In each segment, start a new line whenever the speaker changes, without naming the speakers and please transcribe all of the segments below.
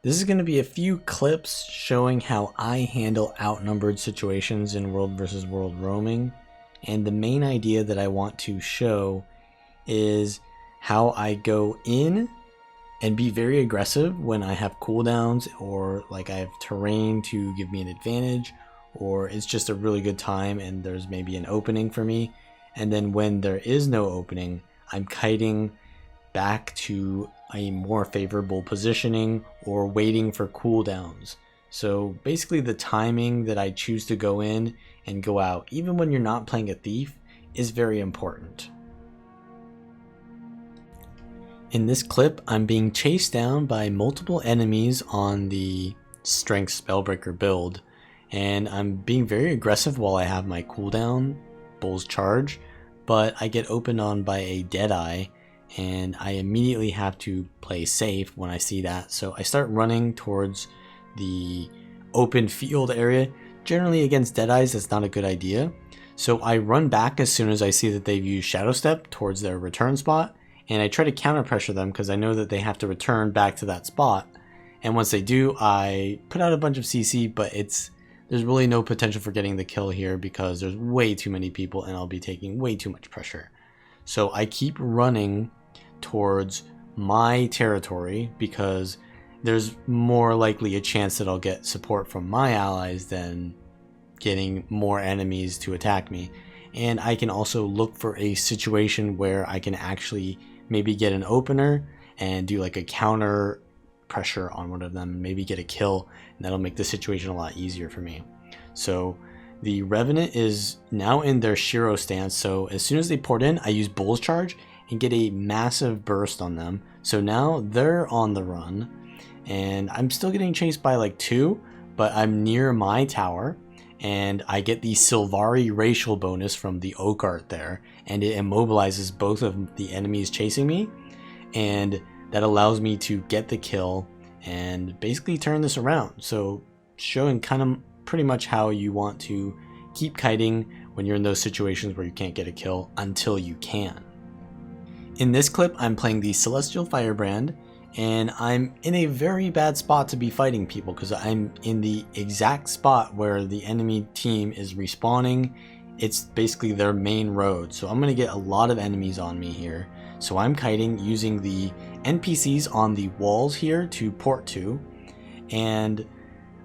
This is going to be a few clips showing how I handle outnumbered situations in world versus world roaming, and the main idea that I want to show is how I go in and be very aggressive when I have cooldowns or like I have terrain to give me an advantage, or it's just a really good time and there's maybe an opening for me, and then when there is no opening, I'm kiting back to a more favorable positioning or waiting for cooldowns. So basically the timing that I choose to go in and go out, even when you're not playing a thief, is very important. In this clip, I'm being chased down by multiple enemies on the Strength Spellbreaker build, and I'm being very aggressive while I have my cooldown, Bull's Charge, but I get opened on by a Deadeye, and I immediately have to play safe when I see that. So I start running towards the open field area. Generally against Deadeyes, that's not a good idea. So I run back as soon as I see that they've used Shadow Step towards their return spot, and I try to counter pressure them because I know that they have to return back to that spot. And once they do, I put out a bunch of CC, but there's really no potential for getting the kill here because there's way too many people and I'll be taking way too much pressure. So I keep running towards my territory because there's more likely a chance that I'll get support from my allies than getting more enemies to attack me. And I can also look for a situation where I can actually maybe get an opener and do like a counter pressure on one of them, maybe get a kill, and that'll make the situation a lot easier for me. So the Revenant is now in their Shiro stance, so as soon as they port in, I use Bull's Charge and get a massive burst on them. So now they're on the run, and I'm still getting chased by like two, but I'm near my tower, and I get the Sylvari racial bonus from the Oak Art there, and it immobilizes both of the enemies chasing me, and that allows me to get the kill and basically turn this around. So showing kind of pretty much how you want to keep kiting when you're in those situations where you can't get a kill until you can. In this clip, I'm playing the Celestial Firebrand, and I'm in a very bad spot to be fighting people because I'm in the exact spot where the enemy team is respawning. It's basically their main road, so I'm going to get a lot of enemies on me here. So I'm kiting using the NPCs on the walls here to port to, and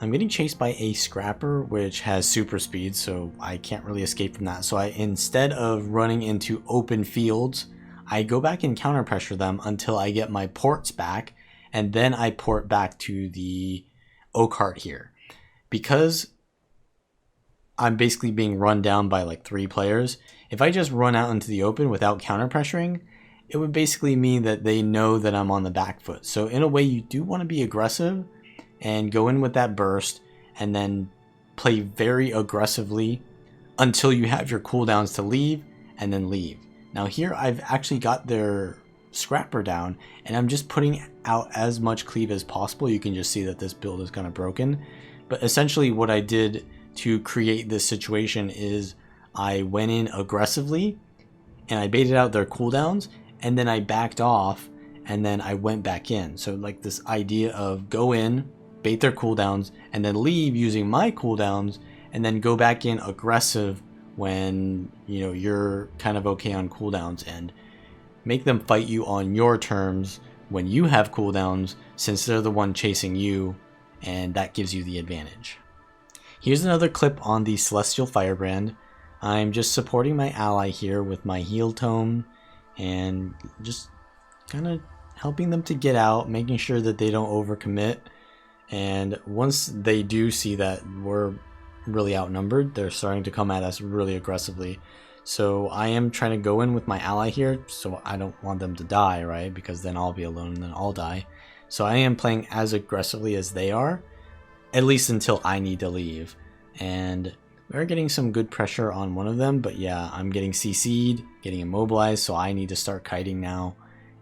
I'm getting chased by a Scrapper which has super speed, so I can't really escape from that. So instead of running into open fields, I go back and counter pressure them until I get my ports back, and then I port back to the Oak Heart here. Because I'm basically being run down by like 3 players, if I just run out into the open without counter pressuring, it would basically mean that they know that I'm on the back foot. So in a way, you do want to be aggressive and go in with that burst and then play very aggressively until you have your cooldowns to leave, and then leave. Now here I've actually got their Scrapper down, and I'm just putting out as much cleave as possible. You can just see that this build is kind of broken. But essentially what I did to create this situation is I went in aggressively and I baited out their cooldowns, and then I backed off, and then I went back in. So like this idea of go in, bait their cooldowns, and then leave using my cooldowns, and then go back in aggressive when you're kind of okay on cooldowns, and make them fight you on your terms when you have cooldowns, since they're the one chasing you, and that gives you the advantage. Here's another clip on the Celestial Firebrand. I'm just supporting my ally here with my heal tome and just kind of helping them to get out, making sure that they don't overcommit. And once they do see that we're really outnumbered, they're starting to come at us really aggressively. So I am trying to go in with my ally here, so I don't want them to die, right? Because then I'll be alone and then I'll die. So I am playing as aggressively as they are, at least until I need to leave. And we're getting some good pressure on one of them, but yeah, I'm getting CC'd, getting immobilized, so I need to start kiting now.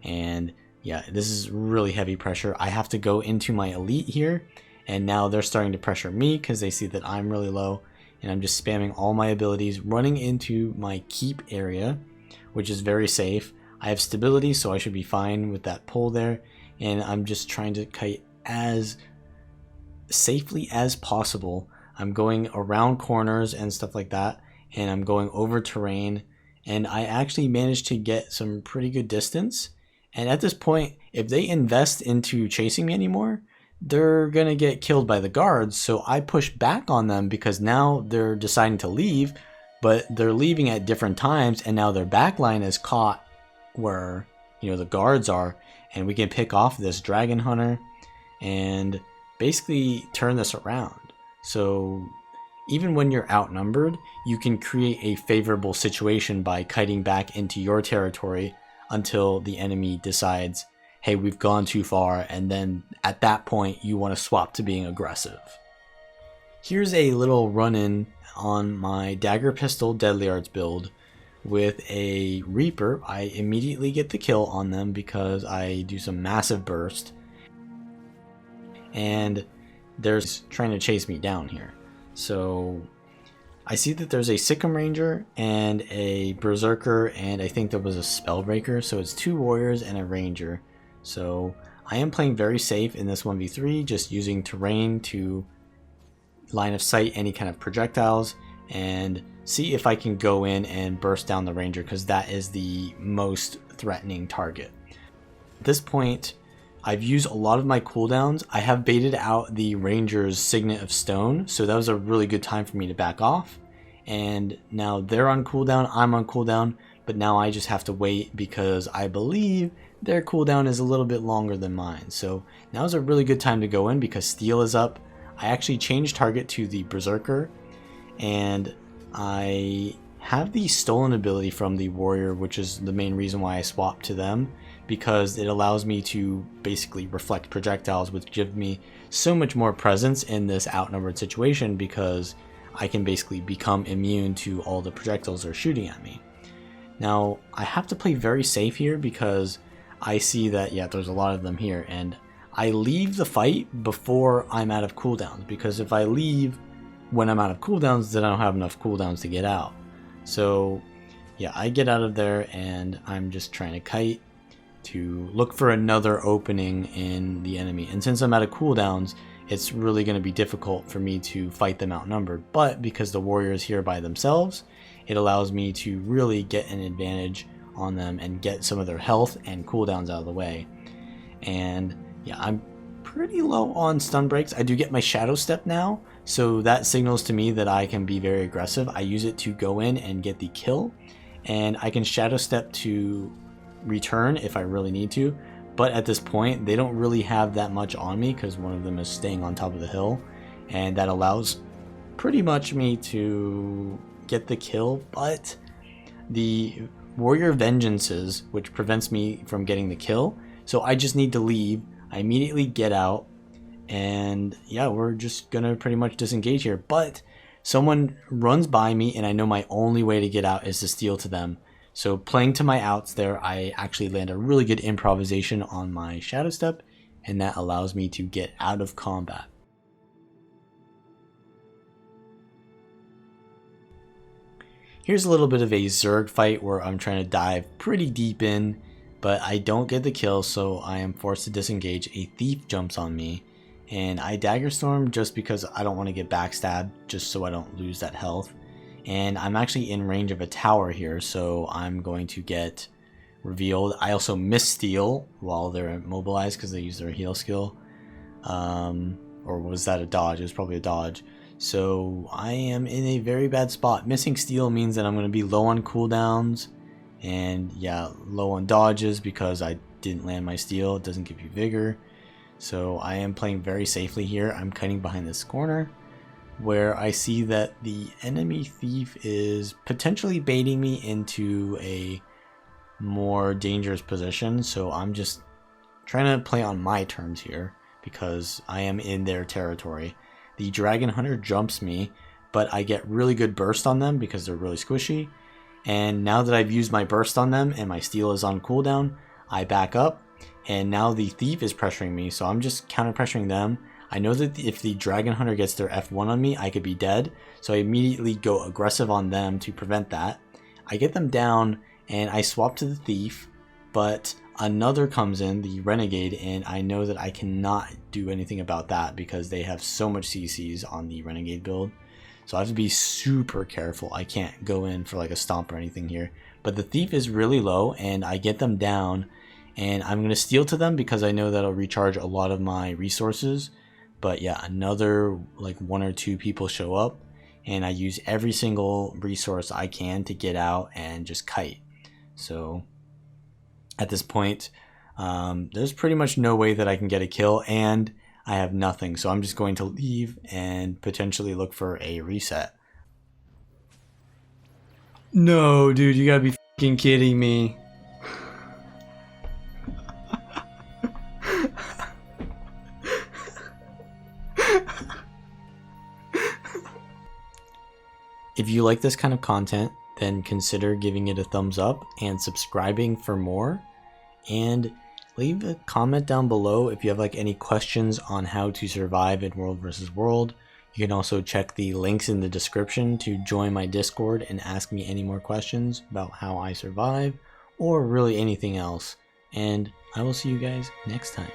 And yeah, this is really heavy pressure. I have to go into my elite here, and now they're starting to pressure me because they see that I'm really low, and I'm just spamming all my abilities, running into my keep area, which is very safe. I have stability, so I should be fine with that pull there, and I'm just trying to kite as safely as possible. I'm going around corners and stuff like that, and I'm going over terrain, and I actually managed to get some pretty good distance. And at this point, if they invest into chasing me anymore, they're gonna get killed by the guards. So I push back on them because now they're deciding to leave, but they're leaving at different times, and now their back line is caught where, you know, the guards are, and we can pick off this dragon hunter and basically turn this around. So even when you're outnumbered, you can create a favorable situation by kiting back into your territory until the enemy decides, hey, we've gone too far, and then at that point you want to swap to being aggressive. Here's a little run-in on my dagger pistol deadly arts build with a Reaper. I immediately get the kill on them because I do some massive burst, and they're trying to chase me down here. So I see that there's a Sikkim Ranger and a Berserker, and I think there was a Spellbreaker, so it's 2 warriors and a Ranger. So I am playing very safe in this 1v3, just using terrain to line of sight any kind of projectiles and see if I can go in and burst down the Ranger, because that is the most threatening target. At this point, I've used a lot of my cooldowns. I have baited out the Ranger's Signet of Stone, so that was a really good time for me to back off. And now they're on cooldown, I'm on cooldown, but now I just have to wait because I believe their cooldown is a little bit longer than mine. So now is a really good time to go in because steel is up. I actually changed target to the Berserker, and I have the stolen ability from the warrior, which is the main reason why I swapped to them, because it allows me to basically reflect projectiles, which give me so much more presence in this outnumbered situation because I can basically become immune to all the projectiles they're shooting at me. Now, I have to play very safe here because I see that, yeah, there's a lot of them here, and I leave the fight before I'm out of cooldowns, because if I leave when I'm out of cooldowns, then I don't have enough cooldowns to get out. So yeah, I get out of there and I'm just trying to kite to look for another opening in the enemy. And since I'm out of cooldowns, it's really going to be difficult for me to fight them outnumbered. But because the warrior is here by themselves, it allows me to really get an advantage on them and get some of their health and cooldowns out of the way. And yeah, I'm pretty low on stun breaks. I do get my shadow step now, so that signals to me that I can be very aggressive. I use it to go in and get the kill, and I can shadow step to return if I really need to. But at this point, they don't really have that much on me because one of them is staying on top of the hill, and that allows pretty much me to get the kill. But the warrior vengeances, which prevents me from getting the kill, so I just need to leave. I immediately get out, and yeah, we're just gonna pretty much disengage here. But someone runs by me, and I know my only way to get out is to steal to them. So playing to my outs there, I actually land a really good improvisation on my shadow step, and that allows me to get out of combat. Here's a little bit of a Zerg fight where I'm trying to dive pretty deep in, but I don't get the kill, so I am forced to disengage. A thief jumps on me, and I dagger storm just because I don't want to get backstabbed, just so I don't lose that health. And I'm actually in range of a tower here, so I'm going to get revealed. I also miss steal while they're immobilized because they use their heal skill. Or was that a dodge? It was probably a dodge. So I am in a very bad spot. Missing steal means that I'm going to be low on cooldowns, and yeah, low on dodges because I didn't land my steal. It doesn't give you vigor. So I am playing very safely here. I'm cutting behind this corner where I see that the enemy thief is potentially baiting me into a more dangerous position. So I'm just trying to play on my terms here because I am in their territory. The dragon hunter jumps me, but I get really good burst on them because they're really squishy. And now that I've used my burst on them and my steal is on cooldown, I back up, and now the thief is pressuring me, so I'm just counter pressuring them. I know that if the dragon hunter gets their F1 on me, I could be dead, so I immediately go aggressive on them to prevent that. I get them down and I swap to the thief, but another comes in, the Renegade, and I know that I cannot do anything about that because they have so much CCs on the Renegade build. So I have to be super careful. I can't go in for like a stomp or anything here. But the Thief is really low, and I get them down, and I'm going to steal to them because I know that'll recharge a lot of my resources. But yeah, another like 1 or 2 people show up, and I use every single resource I can to get out and just kite. So at this point, there's pretty much no way that I can get a kill, and I have nothing. So I'm just going to leave and potentially look for a reset. No, dude, you gotta be fucking kidding me. If you like this kind of content, then consider giving it a thumbs up and subscribing for more. And leave a comment down below if you have like any questions on how to survive in World vs. World. You can also check the links in the description to join my Discord and ask me any more questions about how I survive or really anything else. And I will see you guys next time.